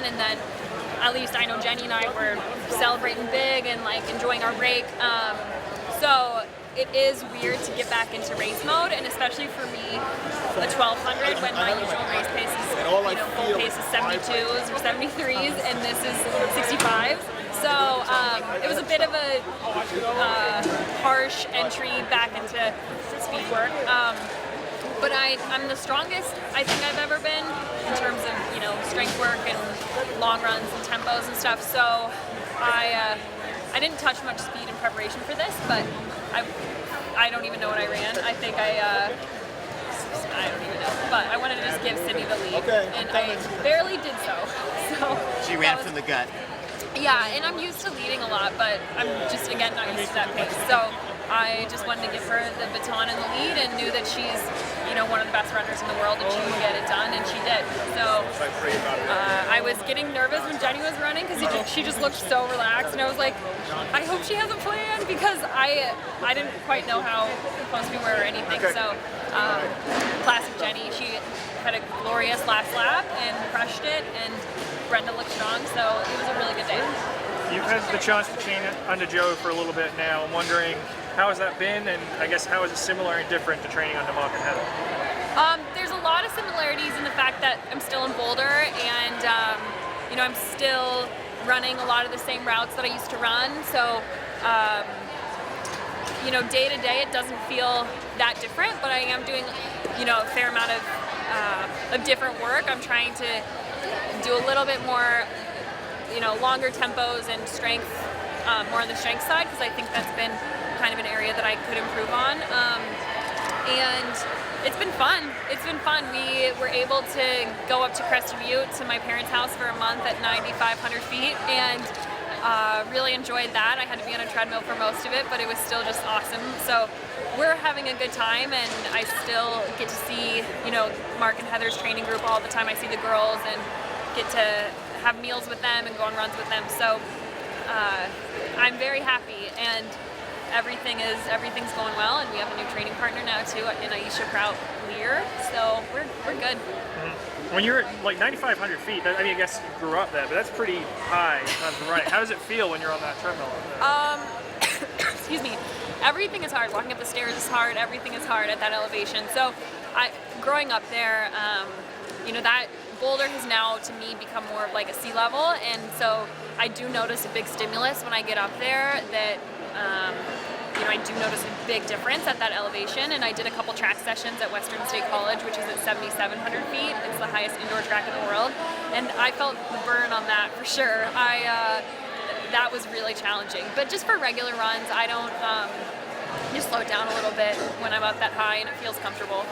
again, and then at least I know Jenny and I were celebrating big and like enjoying our break. So it is weird to get back into race mode, and especially for me, the 1200 when my usual race pace is, goal pace is 72s or 73s, and this is 65s. So it was a bit of a harsh entry back into speed work. But I'm the strongest I think I've ever been in terms of strength work and long runs and tempos and stuff. So I didn't touch much speed in preparation for this, but I don't even know what I ran. I think I don't even know. But I wanted to just give Sydney the lead, and I barely did so. So she ran from the gut. Yeah, and I'm used to leading a lot, but I'm just, again, not used to that pace. So I just wanted to give her the baton and the lead, and knew that she's, one of the best runners in the world, and she would get it done, and she did. So I was getting nervous when Jenny was running, because she just looked so relaxed, and I was like, I hope she has a plan, because I didn't quite know how close we were or anything. So classic Jenny, she had a glorious last lap and crushed it, and Brenda looked strong, so it was a really good day. You've had the chance to train under Joe for a little bit now. I'm wondering, how has that been, and I guess how is it similar and different to training under Mark and Heather? There's a lot of similarities in the fact that I'm still in Boulder, and I'm still running a lot of the same routes that I used to run. So day to day it doesn't feel that different, but I am doing a fair amount of different work. I'm trying to do a little bit more longer tempos and strength, more on the strength side, because I think that's been kind of an area that I could improve on. And it's been fun. It's been fun. We were able to go up to Crested Butte to my parents' house for a month at 9,500 feet, and really enjoyed that. I had to be on a treadmill for most of it, but it was still just awesome. So we're having a good time, and I still get to see, Mark and Heather's training group all the time. I see the girls and get to have meals with them and go on runs with them. So I'm very happy, and everything's going well, and we have a new training partner now too in Aisha Prout-Lear, so we're good. When you're at like 9,500 feet, I guess you grew up there, but that's pretty high in terms of running. How does it feel when you're on that treadmill? Excuse me. Everything is hard. Walking up the stairs is hard. Everything is hard at that elevation. So growing up there, that Boulder has now, to me, become more of like a sea level, and so I do notice a big stimulus when I get up there that, I do notice a big difference at that elevation, and I did a couple track sessions at Western State College, which is at 7,700 feet. It's the highest indoor track in the world, and I felt the burn on that for sure. That was really challenging, but just for regular runs, I don't just slow it down a little bit when I'm up that high, and it feels comfortable.